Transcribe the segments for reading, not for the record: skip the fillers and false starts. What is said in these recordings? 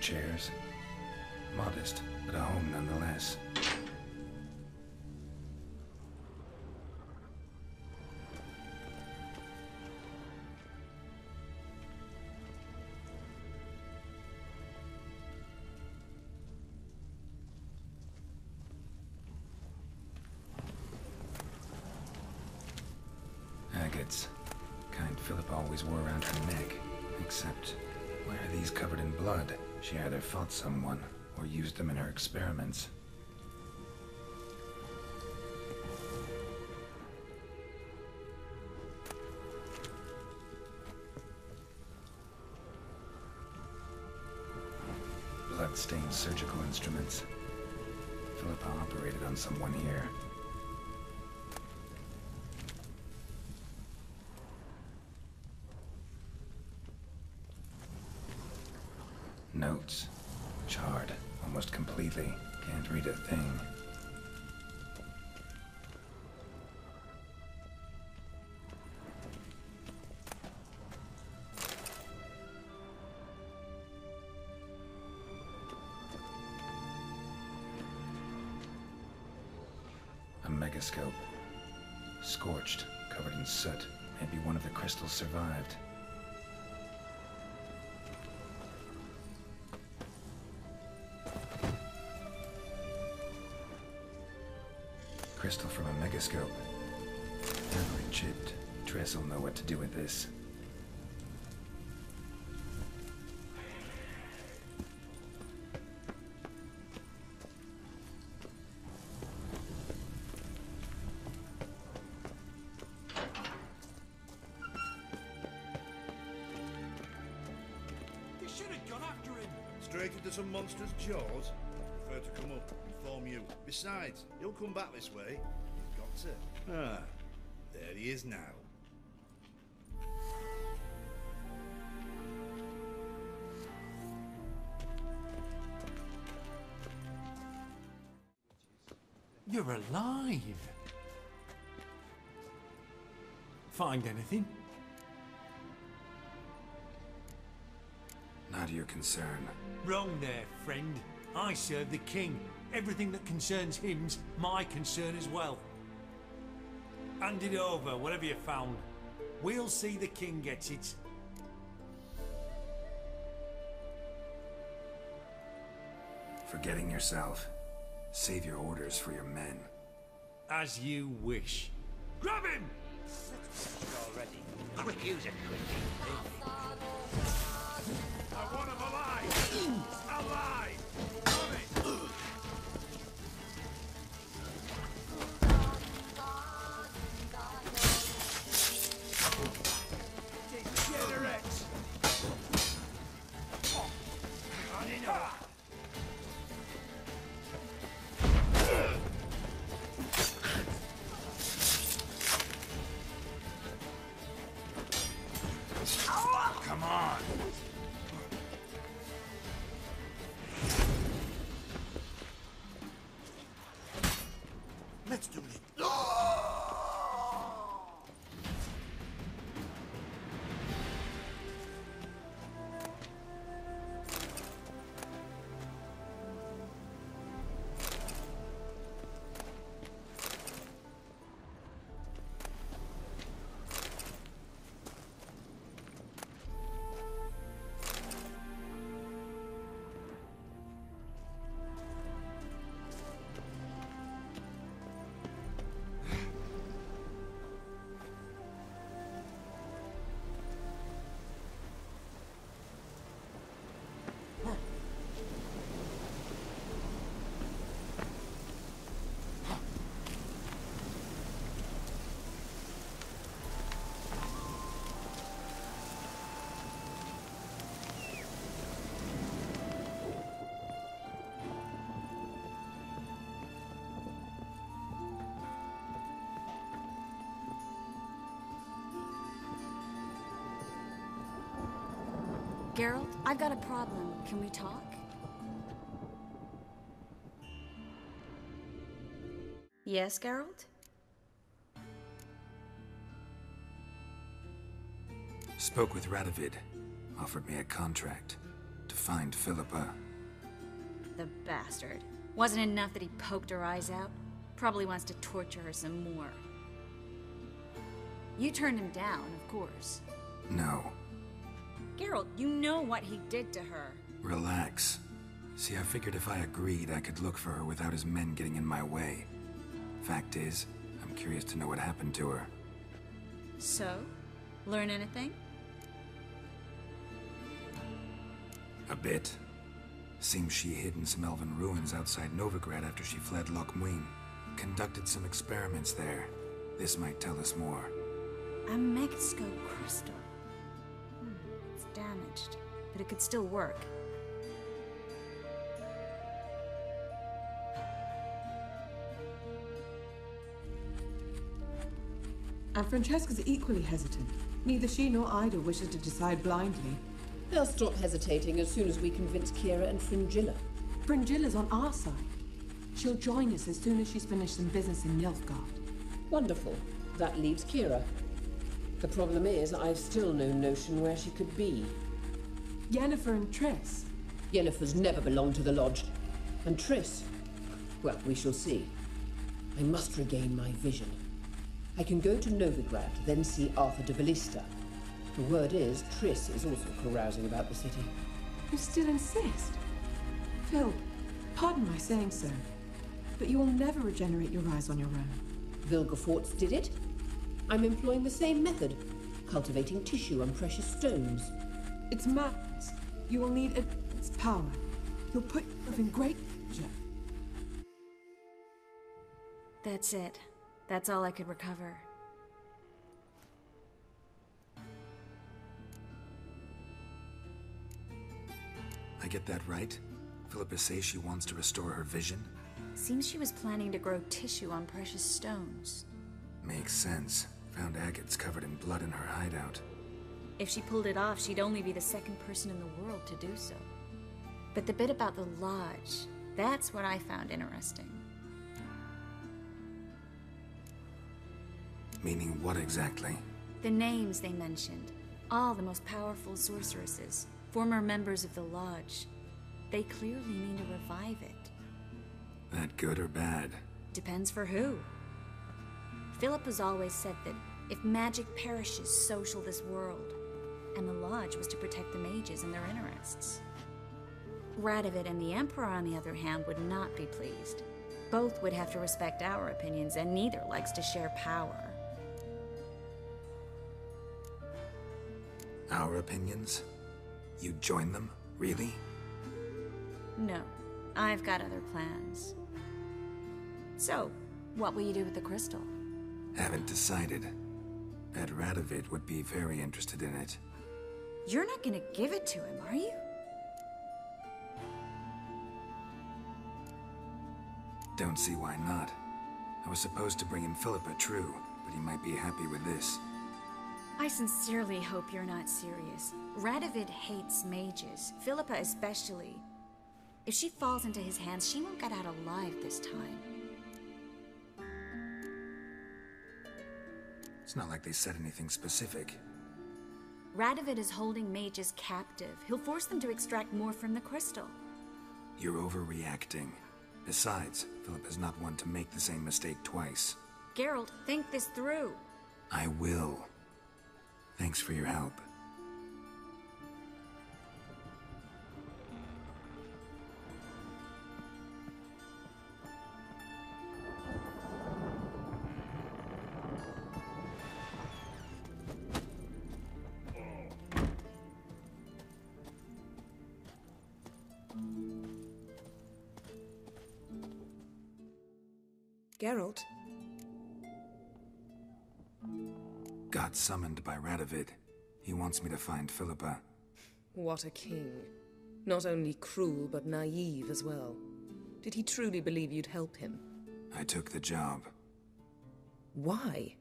chairs. Modest, but a home nonetheless. Agates. Kind Phillipa always wore around her neck. Except, why are these covered in blood? She either fought someone, or used them in her experiments. Blood-stained surgical instruments. Phillipa operated on someone here. Notes. Charred, almost completely. Can't read a thing. A megascope. Scorched, covered in soot. Maybe one of the crystals survived. Crystal from a megascope. Heavily chipped. Tress will know what to do with this. You should have gone after him. Straight into some monster's jaws? Prefer to come up, inform you. Besides, he'll come back this way. He's got to. Ah, there he is now. You're alive. Find anything? Not your concern. Wrong there, friend. I serve the king. Everything that concerns him's my concern as well. Hand it over, whatever you found. We'll see the king gets it. Forgetting yourself. Save your orders for your men. As you wish. Grab him! Already. Quick, use it quickly. I want him alive! Alive! On it! Degenerate! Come on! Let's do it. Geralt, I've got a problem. Can we talk? Yes, Geralt? Spoke with Radovid. Offered me a contract. To find Philippa. The bastard. Wasn't enough that he poked her eyes out? Probably wants to torture her some more. You turned him down, of course. No. Geralt, you know what he did to her. Relax. See, I figured if I agreed, I could look for her without his men getting in my way. Fact is, I'm curious to know what happened to her. So? Learn anything? A bit. Seems she hid in some elven ruins outside Novigrad after she fled Loch Muin. Conducted some experiments there. This might tell us more. A megascope crystal. It's damaged, but it could still work. And Francesca's equally hesitant. Neither she nor Ida wishes to decide blindly. They'll stop hesitating as soon as we convince Kira and Fringilla. Fringilla's on our side. She'll join us as soon as she's finished some business in Nilfgaard. Wonderful. That leaves Kira. The problem is, I've still no notion where she could be. Yennefer and Triss. Yennefer's never belonged to the Lodge. And Triss? Well, we shall see. I must regain my vision. I can go to Novigrad, then see Arthur de Valista. The word is, Triss is also carousing about the city. You still insist? Phil, pardon my saying so, but you will never regenerate your eyes on your own. Vilgefortz did it. I'm employing the same method, cultivating tissue and precious stones. It's madness. You will need its power. You'll put yourself in great danger. That's it. That's all I could recover. I get that right? Philippa says she wants to restore her vision? Seems she was planning to grow tissue on precious stones. Makes sense. Found agates covered in blood in her hideout. If she pulled it off, she'd only be the second person in the world to do so. But the bit about the Lodge, that's what I found interesting. Meaning what exactly? The names they mentioned. All the most powerful sorceresses, former members of the Lodge. They clearly mean to revive it. That good or bad? Depends for who. Philippa's always said that if magic perishes, so shall this world. And the Lodge was to protect the mages and their interests. Radovid and the Emperor, on the other hand, would not be pleased. Both would have to respect our opinions, and neither likes to share power. Our opinions? You'd join them? Really? No, I've got other plans. So, what will you do with the crystal? Haven't decided. Bet Radovid would be very interested in it. You're not gonna give it to him, are you? Don't see why not. I was supposed to bring him Philippa, true, but he might be happy with this. I sincerely hope you're not serious. Radovid hates mages, Philippa especially. If she falls into his hands, she won't get out alive this time. It's not like they said anything specific. Radovid is holding mages captive. He'll force them to extract more from the crystal. You're overreacting. Besides, Philippa's not one to make the same mistake twice. Geralt, think this through. I will. Thanks for your help. Geralt? Got summoned by Radovid. He wants me to find Philippa. What a king. Not only cruel, but naive as well. Did he truly believe you'd help him? I took the job. Why?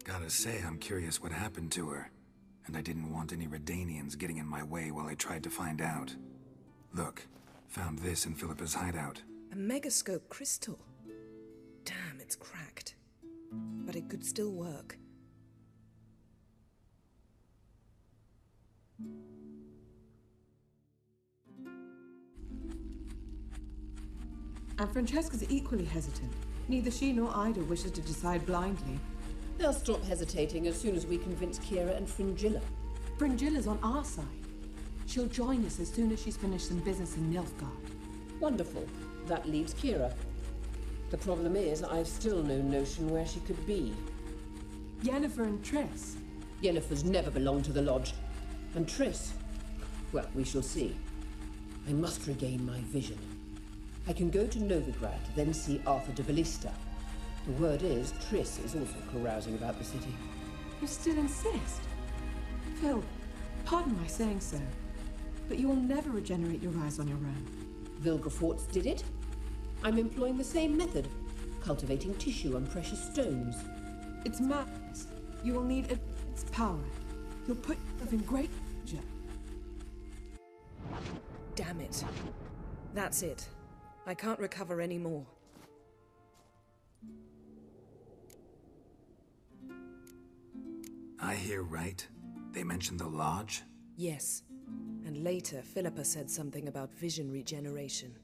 Gotta say, I'm curious what happened to her. And I didn't want any Redanians getting in my way while I tried to find out. Look, found this in Philippa's hideout. A megascope crystal. Damn, it's cracked. But it could still work. And Francesca's equally hesitant. Neither she nor Ida wishes to decide blindly. They'll stop hesitating as soon as we convince Kira and Fringilla. Fringilla's on our side. She'll join us as soon as she's finished some business in Nilfgaard. Wonderful. That leaves Kira. The problem is, I've still no notion where she could be. Yennefer and Triss. Yennefer's never belonged to the Lodge. And Triss, well, we shall see. I must regain my vision. I can go to Novigrad, then see Arthur de Ballista. The word is, Triss is also carousing about the city. You still insist? Phil, pardon my saying so, but you will never regenerate your eyes on your own. Vilgefortz did it. I'm employing the same method, cultivating tissue on precious stones. It's madness. You will need its power. You'll put yourself in great danger. Damn it. That's it. I can't recover any more. I hear right. They mentioned the Lodge? Yes. And later, Phillipa said something about vision regeneration.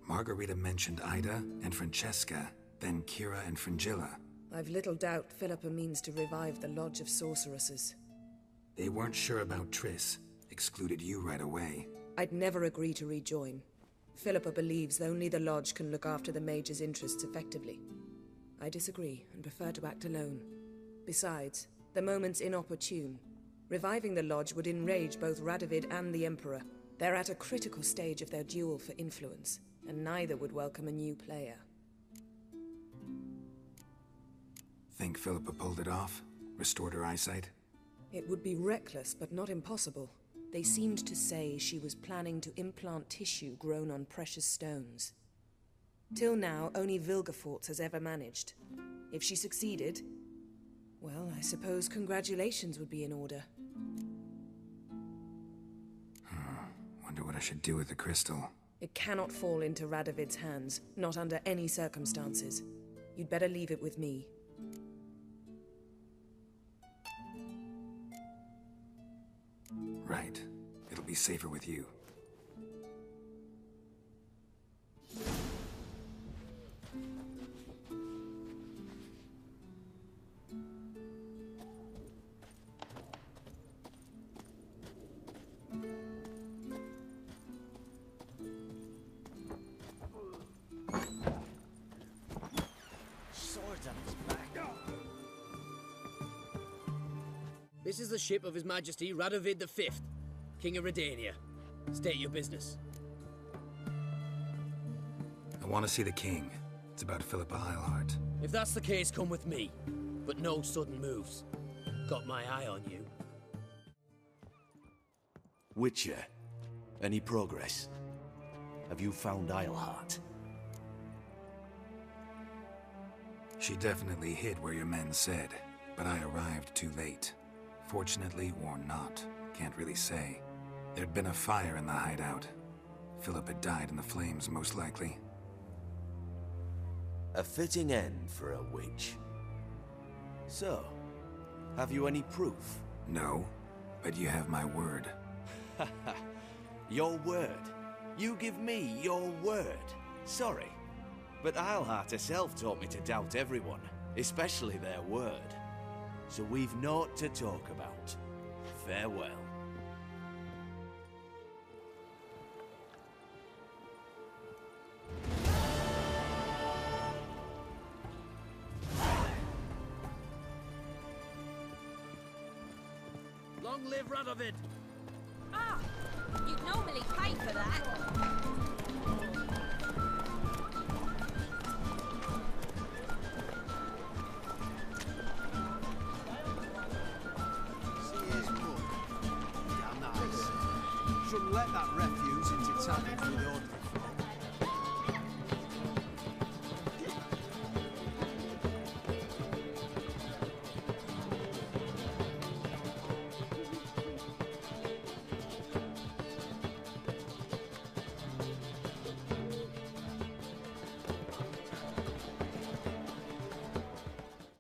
Margarita mentioned Ida and Francesca, then Kira and Fringilla. I've little doubt Phillipa means to revive the Lodge of Sorceresses. They weren't sure about Triss, excluded you right away. I'd never agree to rejoin. Phillipa believes only the Lodge can look after the mage's interests effectively. I disagree and prefer to act alone. Besides, the moment's inopportune. Reviving the Lodge would enrage both Radovid and the Emperor. They're at a critical stage of their duel for influence, and neither would welcome a new player. Think Phillipa pulled it off? Restored her eyesight? It would be reckless, but not impossible. They seemed to say she was planning to implant tissue grown on precious stones. Till now, only Vilgefortz has ever managed. If she succeeded, well, I suppose congratulations would be in order. Wonder what I should do with the crystal. It cannot fall into Radovid's hands, not under any circumstances. You'd better leave it with me. Right. It'll be safer with you. This is the ship of His Majesty Radovid V, King of Redania. State your business. I want to see the king. It's about Phillipa Eilhart. If that's the case, come with me. But no sudden moves. Got my eye on you. Witcher, any progress? Have you found Eilhart? She definitely hid where your men said, but I arrived too late. Fortunately or not, can't really say. There'd been a fire in the hideout. Philip had died in the flames, most likely. A fitting end for a witch. So, have you any proof? No, but you have my word. Your word? You give me your word? Sorry, but Eilhart herself taught me to doubt everyone, especially their word. So we've naught to talk about. Farewell. Long live Radovid! Ah! You'd normally pay for that. Shouldn't let that refuse into taverns with ordinary.